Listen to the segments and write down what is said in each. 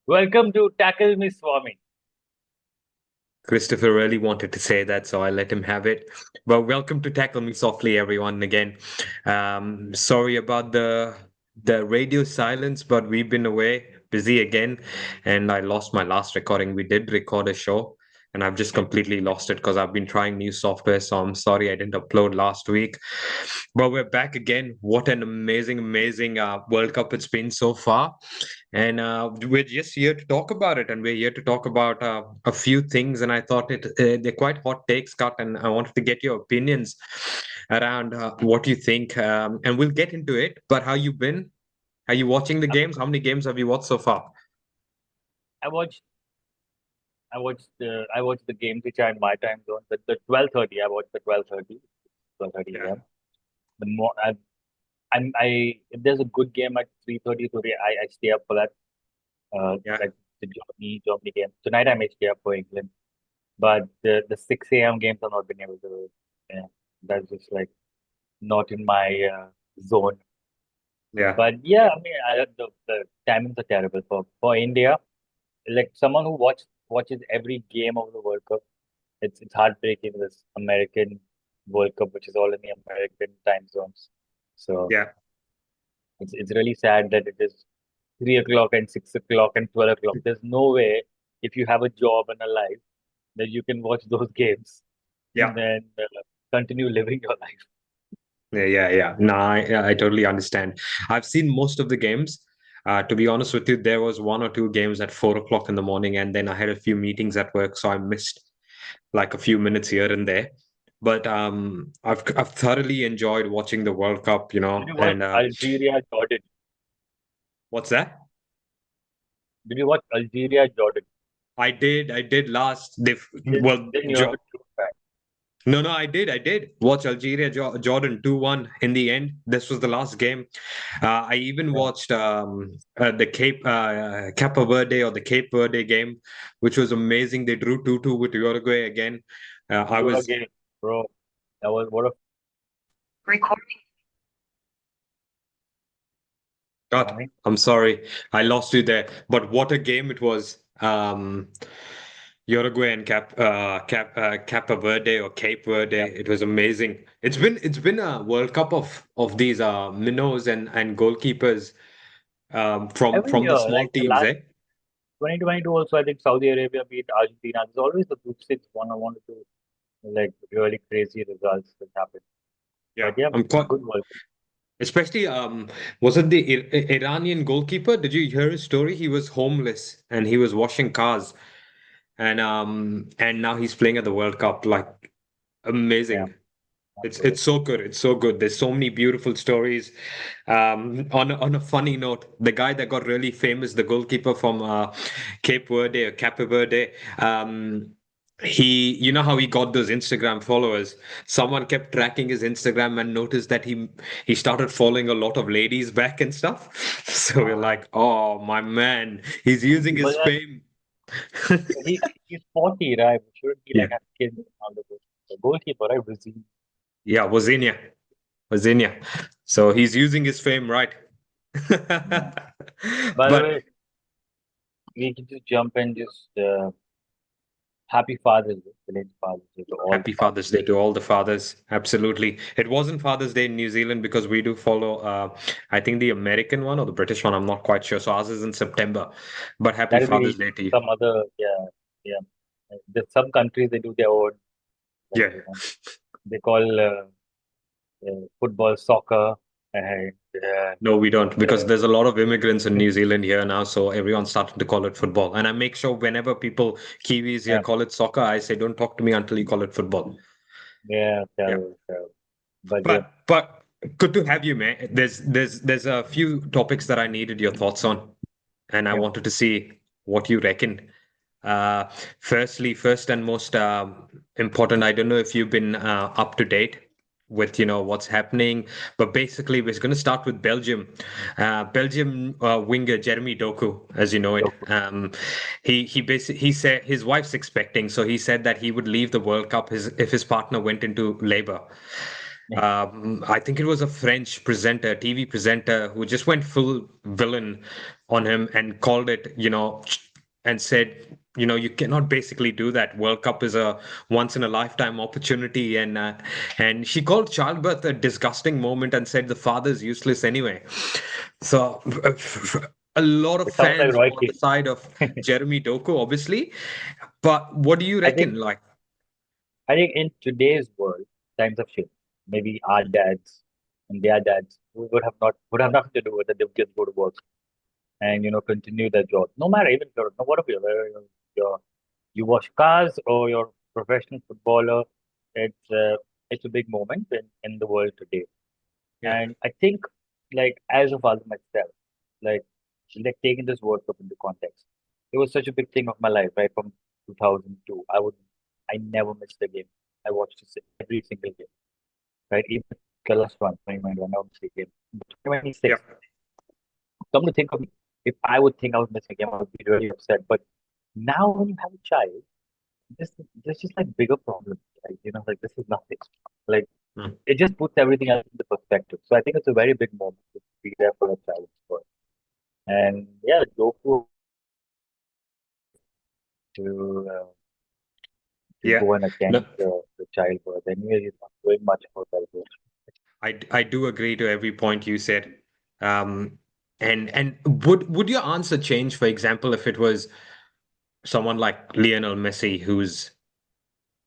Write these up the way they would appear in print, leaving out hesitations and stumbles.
Welcome to Tackle Me Swami. Christopher really wanted to say that, so I let him have it. But welcome to Tackle Me Softly, everyone. Again, sorry about the radio silence, but we've been away, busy again, and I lost my last recording. We did record a show, and I've just completely lost it because I've been trying new software. So I'm sorry I didn't upload last week, but we're back again. What an amazing World Cup it's been so far. And we're just here to talk about it, and we're here to talk about a few things. And I thought they're quite hot takes, cut, and I wanted to get your opinions around what you think. And we'll get into it. But how you been? Are you watching the games? How many games have you watched so far? I watched I watched the games which are in my time zone. The 12:30. I watched the 12:30 Yeah, a.m. The more I if there's a good game at 3:30 today, I stay up for that. yeah. Like the Germany game tonight. I may stay up for England, but the 6 a.m. games I've not been able to. Yeah, that's just like not in my zone. Yeah. But yeah, I mean, the timings are terrible for India. Like someone who watches every game of the World Cup, it's heartbreaking this American World Cup, which is all in the American time zones. So Yeah. it's really sad that it is 3 o'clock and 6 o'clock and 12 o'clock. There's no way if you have a job and a life that you can watch those games and Yeah. then continue living your life. Yeah. No, I totally understand. I've seen most of the games. To be honest with you, there was one or two games at 4 o'clock in the morning, and then I had a few meetings at work, so I missed like a few minutes here and there. But I've thoroughly enjoyed watching the World Cup, Did you watch and Algeria Jordan? what's that? Did you watch Algeria Jordan? I did last. Then Well, then you're a true fan. no, I did watch Algeria Jordan 2-1 in the end. This was the last game. I even Yeah. watched the Cape Verde or the Cape Verde game, which was amazing. They drew 2-2 with Uruguay again. I What a was game, bro. That was what a God, Swami. I'm sorry, I lost you there. But what a game it was. Uruguay and Cape Verde or Cape Verde. Yeah. It was amazing. It's been a World Cup of these minnows and goalkeepers Every from the year, small like the teams, last eh? 2022 also, I think Saudi Arabia beat Argentina. There's always the group stage one. I wanted to like really crazy results that happen. But Yeah, yeah, I'm quite. good World Cup. Especially, was it the Iranian goalkeeper? Did you hear his story? He was homeless and he was washing cars, and now he's playing at the World Cup. Like Yeah, amazing. It's absolutely. so good. It's so good. There's so many beautiful stories. On a funny note, the guy that got really famous, the goalkeeper from Cape Verde, you know how he got those Instagram followers. Someone kept tracking his Instagram and noticed that he started following a lot of ladies back and stuff. So we're Wow. like, oh my man, he's using But his fame. he's 40, right? Shouldn't he Yeah, like have kids and all the good? The goalkeeper, right? Brazil. yeah, Wazinia. So he's using his fame right. Yeah. By the But way, we can just jump and just happy Father's Day, belated Father's Day to all the happy fathers. Father's Day to all the fathers. Absolutely. It wasn't Father's Day in New Zealand because we do follow, I think the American one or the British one. I'm not quite sure. So ours is in September. But happy That'll Father's be Day to you. some other, yeah, yeah. There's some countries they do their own, like Yeah. they call football soccer, and No, we don't because uh, there's a lot of immigrants in New Zealand here now. So everyone's starting to call it football. And I make sure whenever people, Kiwis here, yeah, call it soccer, I say, don't talk to me until you call it football. yeah, Yeah. terrible, terrible. But yeah, But good to have you, man. There's a few topics that I needed your thoughts on, and I yeah. wanted to see what you reckon. Uh, first and most important, I don't know if you've been up to date with what's happening, but basically we're going to start with Belgium. Belgium winger Jeremy Doku, as you know it. Doku. He said his wife's expecting, so he said that he would leave the World Cup if his partner went into labor. I think it was a French presenter, TV presenter, who just went full villain on him and called it, and said, you cannot basically do that. World Cup is a once in a lifetime opportunity, and she called childbirth a disgusting moment and said the father's useless anyway. So a lot of It sounds like fans Roy were on the Keane. side of Jeremy Doku, obviously. But what do you I think reckon? Like, I think in today's world, times have changed. Maybe our dads and their dads would have nothing to do with it. They would just go to work and continue their job. No matter even if you're no whatever you're you wash cars or you're a professional footballer, it's a big moment in the world today. yeah, And I think, like, as a father myself, like taking this World Cup into context, it was such a big thing of my life, right? From 2002, I never missed a game. I watched every single game, right? Even the last one, 2021, I never missed a game. But yeah, 2026, come to think of it, if I would think I was missing a game, I would be really upset. But now when you have a child, this there's just like bigger problems, right? Like this is nothing. Like mm, it just puts everything else into perspective. So I think it's a very big moment to be there for a child first. And yeah, Doku to uh, to yeah. go and attend No, the childbirth. Anyway, he's not doing much for celebration. I do agree to every point you said. Um, and would your answer change, for example, if it was someone like Lionel Messi, who's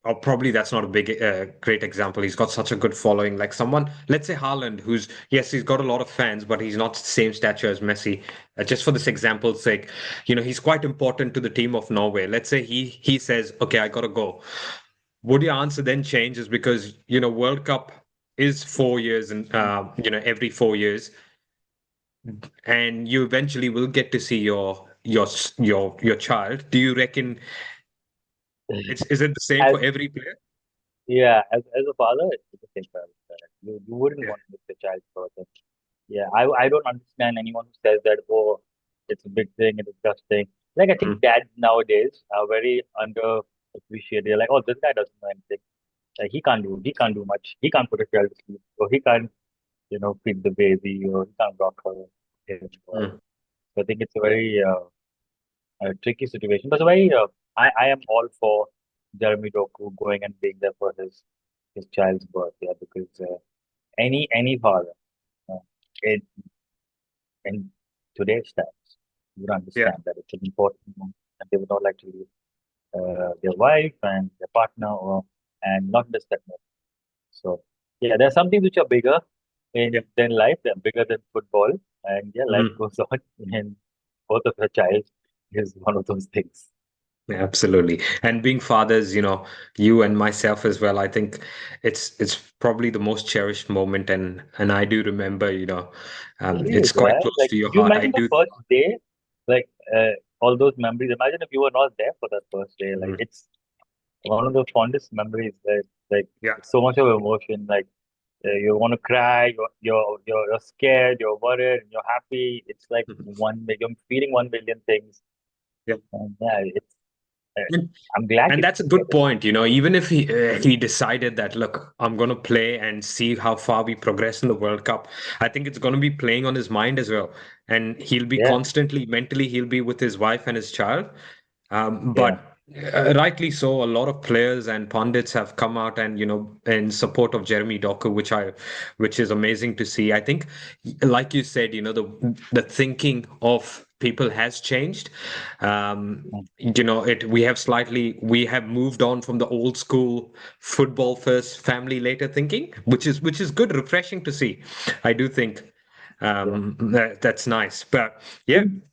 or probably that's not a big, great example. He's got such a good following. Like someone, let's say Haaland, who's yes, he's got a lot of fans, but he's not the same stature as Messi. Just for this example's sake, he's quite important to the team of Norway. Let's say he says, "Okay, I gotta go." Would your answer then change? Is because World Cup is 4 years and every 4 years, and you eventually will get to see your child. Do you reckon is it the same As for every player? yeah, as a father, it's the same problem. You wouldn't Yeah. want to miss the child birth. Yeah, I don't understand anyone who says that, oh, it's a big thing, it's disgusting. Like, I think Mm, dads nowadays are very underappreciated. They're like, oh, this guy doesn't know anything. Like, he can't do much. He can't put a child to sleep, or he can't, feed the baby, or he can't rock her. Or, mm. so I think it's a very tricky situation. But very, I am all for Jeremy Doku going and being there for his child's birth. Yeah, because any father, uh, in in today's times, would Yeah. understand that it's an important moment, and they would not like to leave their wife and their partner, or and not miss that moment. So yeah, there are some things which are bigger Yeah. in than life. They're bigger than football, and yeah, life Mm. goes on. And both of your child is one of those things. Yeah, absolutely. And being fathers, you and myself as well, I think it's probably the most cherished moment, and I do remember, It is, it's quite right? close Like, to your you heart. I imagine the do. first day, like all those memories. Imagine if you were not there for that first day. Like, Mm. it's one of the fondest memories. That like Yeah. so much of emotion. Like you want to cry, you're scared, you're worried, you're happy. It's like one million, feeling 1 million things. Yeah. And yeah, uh, And I'm glad and you that's a get good it. point, even if he decided that, look, I'm going to play and see how far we progress in the World Cup. I think it's going to be playing on his mind as well, and he'll be Yeah, constantly mentally he'll be with his wife and his child. yeah, But rightly so, a lot of players and pundits have come out and in support of Jeremy Doku, which is amazing to see. I think, like you said, the thinking of people has changed. mm, We have moved on from the old school football first, family later thinking, which is good, refreshing to see. I do think yeah. that's nice. But yeah, In,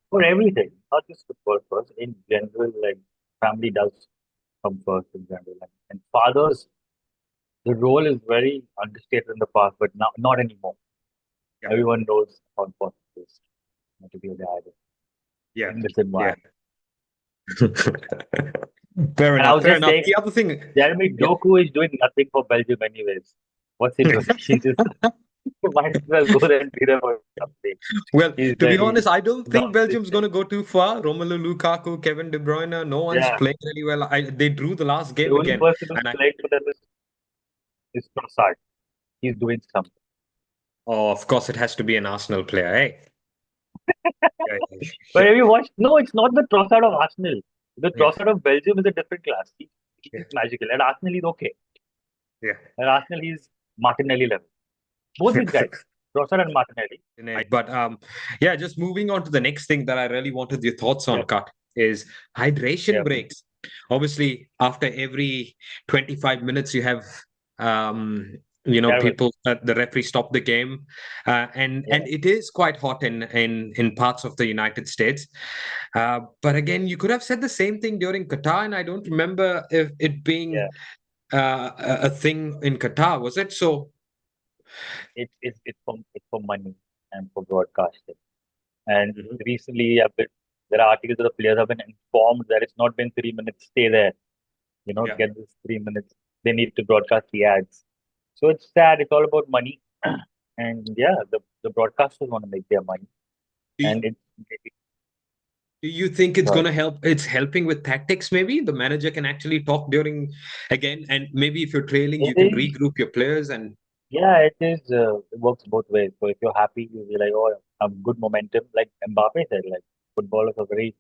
for everything, not just football first. In general, like family does come first in general. And fathers, the role is very understated in the past, but now not anymore. yeah, Everyone knows how important it is to be a dad yeah, in this yeah. environment. Fair And I enough. was Fair just enough. saying, The other thing, Jeremy yeah. Doku is doing nothing for Belgium anyways. What's he doing? He just might as well go there and be there for something. Well, He's to be there. honest, I don't He's think not missing Belgium's going to things. go too far. Romelu Lukaku, Kevin De Bruyne, no one's Yeah. playing really well. They drew the last The game only again, person who's and playing for them is Trossard. He's doing something. Oh, of course, it has to be an Arsenal player, eh? Yeah, But yeah, have you watched? No, it's not the Trossard of Arsenal. The yeah, Trossard of Belgium is a different class. yeah, He's magical. At Arsenal, he's okay. yeah. At Arsenal, he's Martinelli level. Both these guys, Trossard and Martinelli. But yeah, just moving on to the next thing that I really wanted your thoughts Yeah, on, Cut, is hydration yeah, breaks. Obviously, after every 25 minutes, you have terrible. people the referee stop the game, Yeah, and it is quite hot in parts of the United States. But again, you could have said the same thing during Qatar, and I don't remember if it being yeah. a thing in Qatar, was it? So, It's for money and for broadcasting. And mhm, recently, there are articles that the players have been informed that it's not been 3 minutes. Stay there. yeah. Get this 3 minutes. They need to broadcast the ads. So it's sad. It's all about money. And yeah, the broadcasters want to make their money. And Do you think it's going sorry, to help? It's helping with tactics, maybe? The manager can actually talk during again, and maybe if you're trailing, it you can is. regroup your players and Yeah, it is. It works both ways. So if you're happy, you'll be like, oh, I'm good momentum. Like Mbappe said, like footballers are very,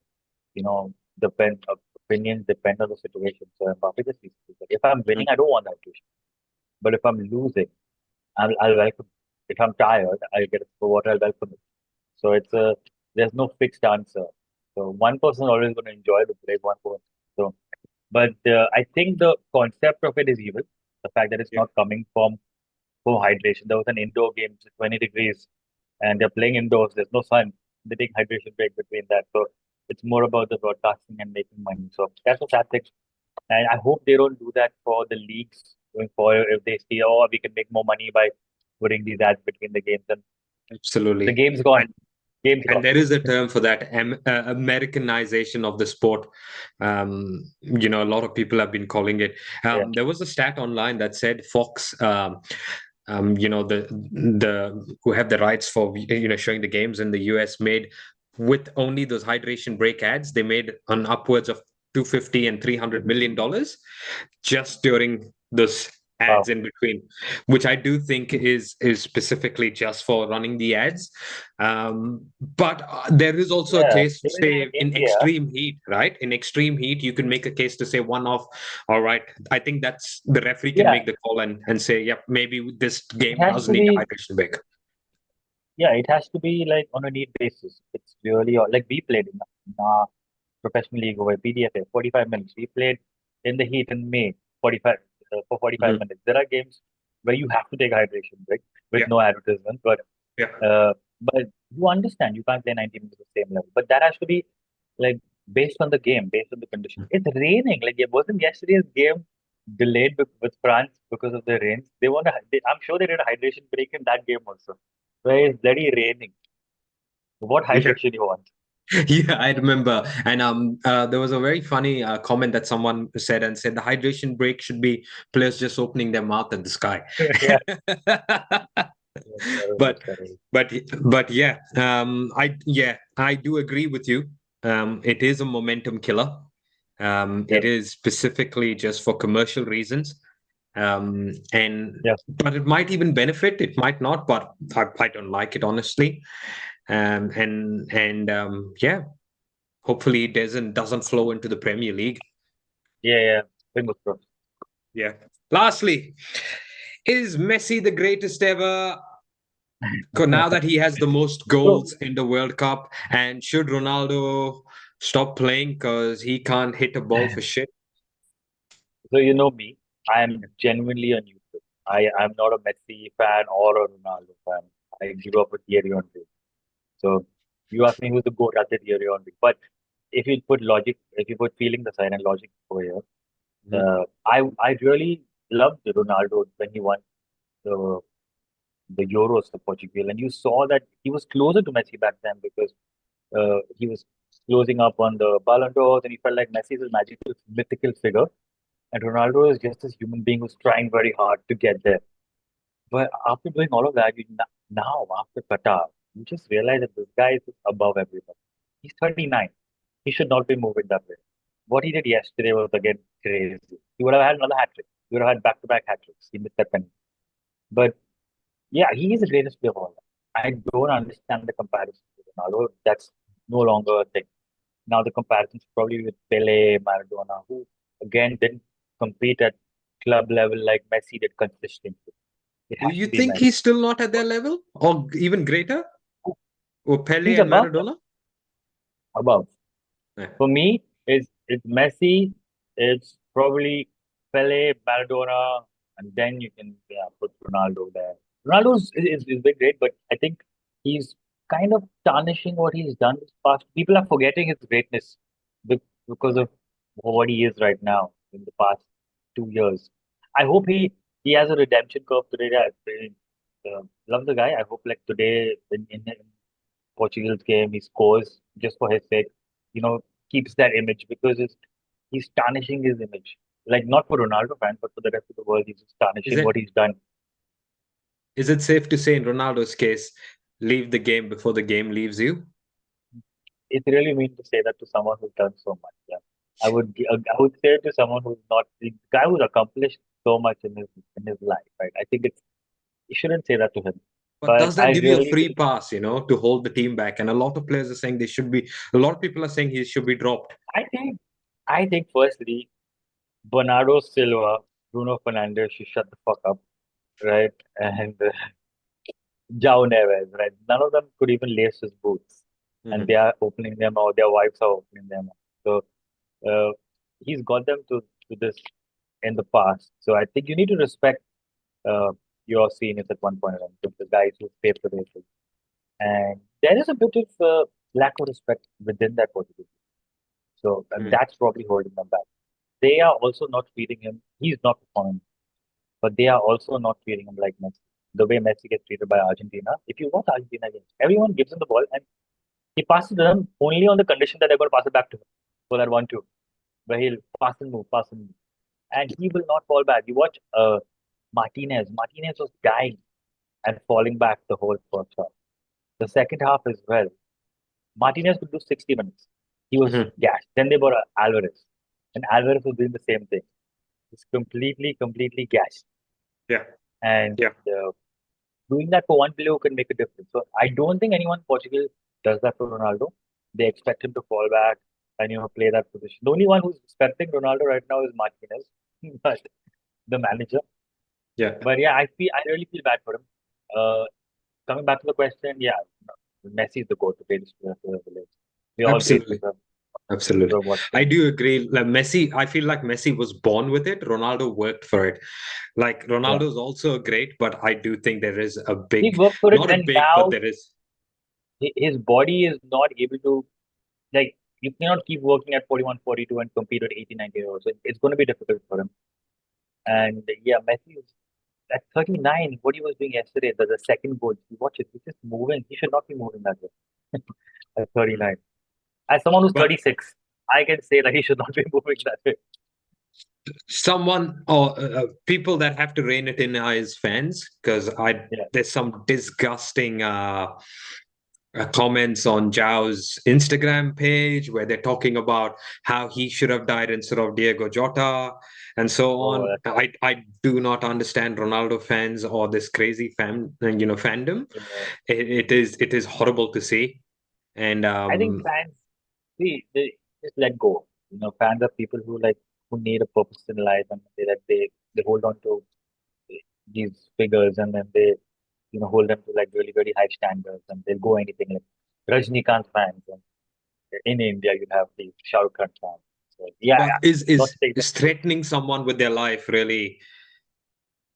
depend opinions depend on the situation. So Mbappe just needs to say, if I'm mm, winning, I don't want that to. But if I'm losing, I'll welcome. If I'm tired, I'll get a water. I'll welcome it. So there's no fixed answer. So one person is always going to enjoy the break, one person. So, but I think the concept of it is evil. The fact that it's yeah, not coming from hydration. There was an indoor game, it's 20 degrees, and they're playing indoors. There's no sun. They take hydration break between that. So it's more about the broadcasting and making money. So that's a sad thing. And I hope they don't do that for the leagues going forward. If they see, oh, we can make more money by putting these ads between the games, and the absolutely. game's gone. Game's And gone. there is a term for that Americanization of the sport. A lot of people have been calling it. Yeah. There was a stat online that said Fox, the who have the rights for showing the games in the US made with only those hydration break ads, they made on upwards of 250 and $300 million just during those ads Wow. in between, which I do think is specifically just for running the ads. But there is also a Yeah. case to Even in say in India, extreme heat, right? In extreme heat, you can make a case to say one off. All right, I think that's the referee can yeah, make the call and say, yep, maybe this it game has does to need a be. hydration break. Yeah, it has to be like on a need basis. It's really like we played in our professional league over PDFA, 45 minutes. We played in the heat in May, 45 for 45 Mhm. minutes. There are games where you have to take hydration break with Yeah, no advertisement, yeah, uh, but you understand you can't play 90 minutes at the same level. But that has to be like based on the game, based on the condition. It's raining. Like it wasn't yesterday's game delayed with France because of the rains. I'm sure they did a hydration break in that game also. Where it's bloody raining. What yeah. hydration you want? Yeah, I remember. And there was a very funny comment that someone said and said the hydration break should be players just opening their mouth at the sky. Yeah, yeah, terrible, but terrible. but but yeah, I do agree with you. It is a momentum killer. Yeah, It is specifically just for commercial reasons. And yeah, but it might even benefit. It might not, but I don't like it honestly. Yeah, hopefully it doesn't flow into the Premier League. yeah, yeah. Fingers crossed. Yeah. Lastly, is Messi the greatest ever? Now that he has the most So, goals in the World Cup, and should Ronaldo stop playing because he can't hit a ball for shit? so you know me, I am genuinely a neutral. I'm not a Messi fan or a Ronaldo fan. I grew up with Thierry Henry. So you ask me who's the GOAT, I'll say Thierry Henry. But if you put feelings aside and logic over here, Mhm. I really loved Ronaldo when he won the Euros for Portugal, and you saw that he was closer to Messi back then because he was closing up on the Ballon d'Ors, and he felt like Messi is a magical, mythical figure, and Ronaldo is just this human being who's trying very hard to get there. But after doing all of that, now after Qatar, you just realize that this guy is above everyone. He's 39. He should not be moving that way. What he did yesterday was again crazy. He would have had another hat trick. He would have had back-to-back hat tricks. He missed that penalty. But Yeah, he is the greatest player of all time. I don't understand the comparison to Ronaldo. That's no longer a thing. Now the comparisons probably with Pele, Maradona, who again didn't compete at club level like Messi did consistently. It Do has you to be think Messi. he's still not at their level or even greater? Or Pele He's and above them, Maradona? above. Yeah. For me, it's Messi, it's probably Pele, Maradona, and then you can put Ronaldo there. Ronaldo is very great, but I think he's kind of tarnishing what he's done this past. People are forgetting his greatness because of what he is right now in the past 2 years. I hope he has a redemption curve today. Love the guy. I hope like today in Portugal's game, he scores just for his sake, keeps that image because he's tarnishing his image. Like not for Ronaldo fans, but for the rest of the world, he's just Is tarnishing what it he's done. is it safe to say in Ronaldo's case, leave the game before the game leaves you? It's really mean to say that to someone who's done so much. Yeah, I would say it to someone who's not the guy who's accomplished so much in his life. Right? I think it's you shouldn't say that to him. But But does I that give you a really free feel pass, to hold the team back? And a lot of players are saying a lot of people are saying he should be dropped. I think I think firstly, Bernardo Silva, Bruno Fernandes should shut the fuck up, right? And Jao Neves, right? None of them could even lace his boots, and they Mhm. are opening them or their wives are opening them. So uh, he's got them to this in the past. So I think you need to respect uh, your seniors at one point in time, the guys who paved the way for you. And there is a bit of lack of respect within that Portugal team. So and Mhm. that's probably holding them back. They are also not treating him. He's not performing, but they are also not treating him like Messi. The way Messi gets treated by Argentina. If you watch Argentina games, everyone gives him the ball and he passes to them only on the condition that they're going to pass it back to him for that 1-2, where he'll pass and move. And he will not fall back. You watch Martinez. Martinez was dying and falling back the whole first half. The second half as well. Martinez could do 60 minutes. He was Mhm. gashed. Then they brought Alvarez. And Alvarez was doing the same thing. He's completely gashed. Yeah. And Yeah. uh, doing that for one player can make a difference. So I don't think anyone in Portugal does that for Ronaldo. They expect him to fall back and play that position. The only one who's respecting Ronaldo right now is Martinez, but the manager. Yeah. But yeah, I really feel bad for him. Uh, Coming back to the question, yeah, Messi is the goat, the greatest player to ever live. We're all grateful Absolutely. to him Absolutely. for watched I him. do agree. Like Messi, I feel like Messi was born with it. Ronaldo worked for it. Like Yeah, Ronaldo's also great, but I do think there is a he big, worked for it, not a and big, but now there is. his body is not able to like. You cannot keep working at 41, 42 and compete at 80, 90 years old. So it's going to be difficult for him. And yeah, Messi is at 39, what he was doing yesterday, the second goal, you watch it, he's just moving. He should not be moving that way at Mm. 39. As someone who's But 36, I can say that he should not be moving that way. someone or people that have to rein it in are his fans, because I Yeah. there's some disgusting comments on Zhao's Instagram page where they're talking about how he should have died instead of Diego Jota and so Oh, on. I do not understand Ronaldo fans or this crazy fandom. yeah. It is horrible to see. And I think fans, see, they just let go. Fans are people who need a purpose in life and they hold on to these figures and then they, hold them to like really, very high standards and they'll go anything like Rajnikant fans. And in India, you have the Shah Rukh Khan fans. So yeah, but yeah, is not is to take them. is threatening someone with their life really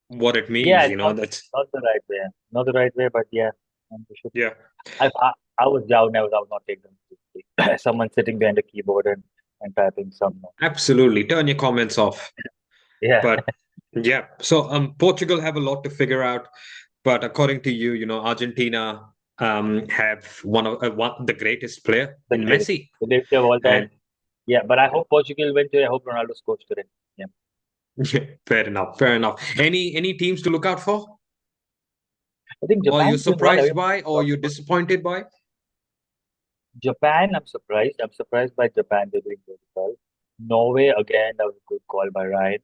what it Yeah, means? it's not the right way. Not the right way, but yeah, and we should. Yeah, I was down. I would not take them seriously. Someone sitting behind a keyboard and typing some. absolutely. Turn your comments off. Yeah, But yeah, so Portugal have a lot to figure out. But according to you, Argentina have one the greatest player the in greatest, Messi, the greatest of all time. and Yeah, but I hope Portugal wins today. I hope Ronaldo scores today. Yeah, fair enough, fair enough. Any teams to look out for, I think or you're Japan's doing well. surprised Everyone by, or talks you're about disappointed by? Japan. I'm surprised. I'm surprised by Japan. They're doing very well. Norway again. That was a good call by Ryan.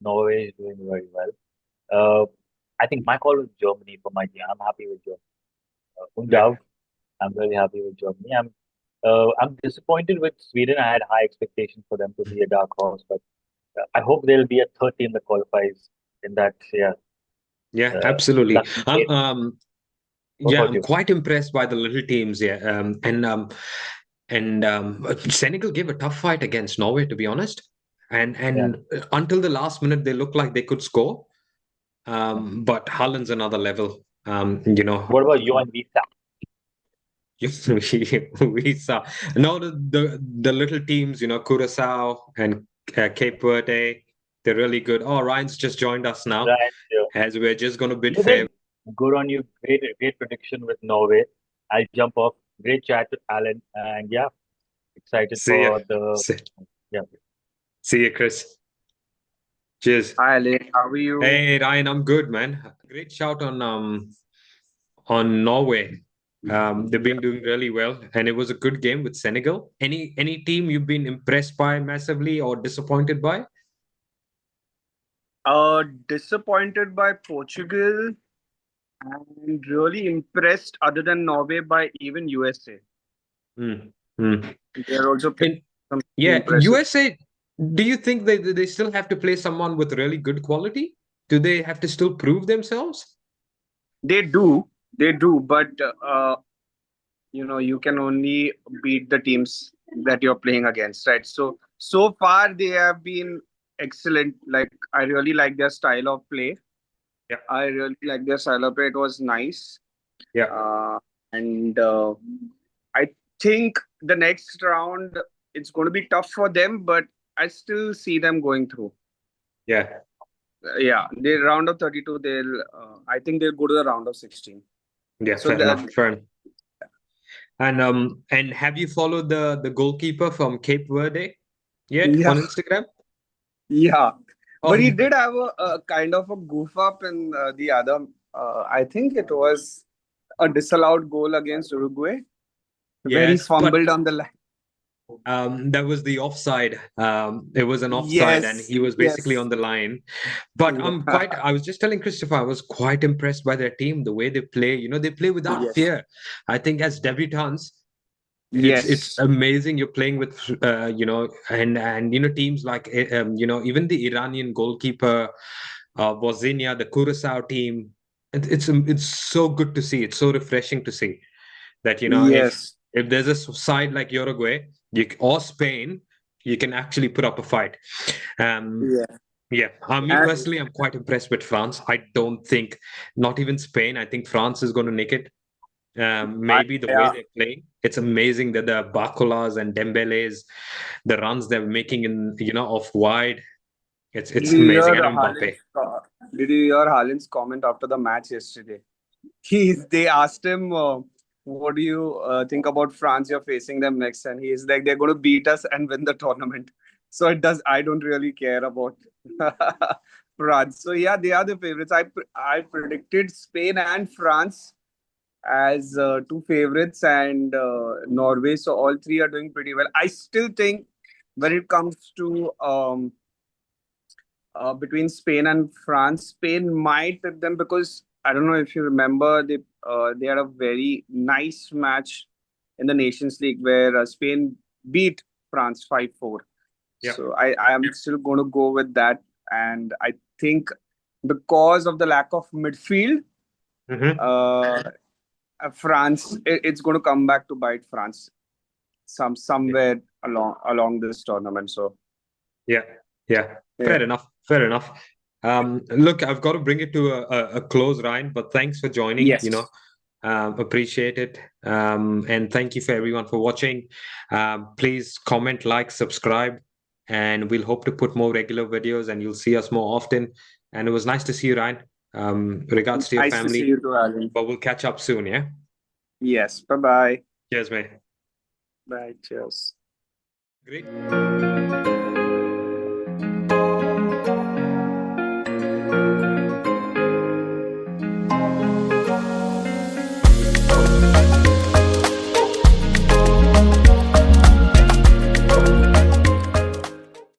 Norway is doing very well. I think my call was Germany for my team. I'm happy with Germany. Yeah. Undoubt, I'm very happy with Germany. I'm disappointed with Sweden. I had high expectations for them to be a dark horse, but I hope there'll be a third team that qualifies in that. Yeah, Yeah, absolutely. lucky game. What Yeah, about I'm you? quite impressed by the little teams. Yeah, and Senegal gave a tough fight against Norway, to be honest. Yeah, And until the last minute, they looked like they could score. yeah. But Holland's another level. What about you and Visa? we saw no the little teams, Curacao and Cape Verde. They're really good. Oh, Ryan's just joined us now, Right. Yeah. as we're just going to bid You fair. did good on you. Great prediction with Norway. I'll jump off. Great chat with Alan, and yeah, excited See ya. for the See, yeah. see ya, Chris. Cheers. Hi, Alex. How are you? Hey, Ryan, I'm good, man. Great shout on Norway. They've Yeah. been doing really well, and it was a good game with Senegal. Any team you've been impressed by massively or disappointed by? Disappointed by Portugal and really impressed, other than Norway, by even USA. Hmm. Hmm. They're also playing And some yeah, impressive. USA. Do you think they still have to play someone with really good quality? Do they have to still prove themselves? They do, they do, but you can only beat the teams that you're playing against, right? So far they have been excellent. Like, I really like their style of play. Yeah, I really like their style of play. It was nice. yeah, uh, and I think the next round it's going to be tough for them, but I still see them going through. yeah, Yeah, the round of 32, they'll. I think they'll go to the round of 16. yeah. So Fair that, enough. Fair enough. And have you followed the goalkeeper from Cape Verde yet yeah, on Instagram? yeah. Oh, But he did have a kind of a goof up in the other. I think it was a disallowed goal against Uruguay, where he yes, but fumbled on the line. that was the offside. It was an offside, and Yes, he was basically on yes, the line. But yeah, I was just telling Christopher, I was quite impressed by their team, the way they play. They play without yes, fear. I think as debutants, it's yes, amazing. You're playing with and teams like even the Iranian goalkeeper, Vozinia, the Curacao team. It's so good to see. It's so refreshing to see that yes. if there's a side like Uruguay or Spain, you can actually put up a fight. Um, Yeah. yeah, me And personally, I'm quite impressed with France. I don't think, not even Spain. I think France is going to nick it. I, Maybe the way yeah, they're playing, it's amazing that the Bakulas and Dembele's, the runs they're making in off wide. did It's you amazing. hear And Mbappe. Did you hear Haaland's comment after the match yesterday? They asked him, "What do you think about France? You're facing them next," and he's like, "They're going to beat us and win the tournament." So it does. I don't really care about France. So yeah, they are the favorites. I predicted Spain and France as two favorites, and Norway. So all three are doing pretty well. I still think when it comes to between Spain and France, Spain might tip them, because I don't know if you remember, they had a very nice match in the Nations League where Spain beat France 5-4. Yeah. So I am still going to go with that, and I think because of the lack of midfield, Hmm. uh, France, it's going to come back to bite France somewhere along this tournament. So Yeah, yeah. yeah. Fair enough. Fair enough. Look, I've got to bring it to a close, Ryan, but thanks for joining. Yes. Appreciate it. And thank you for everyone for watching. Please comment, like, subscribe, and we'll hope to put more regular videos and you'll see us more often. And it was nice to see you, Ryan. Regards to your Nice to see family, you too, Alan. but we'll catch up soon, yeah? Yes. Bye bye. Cheers, mate. Bye. Cheers. Great.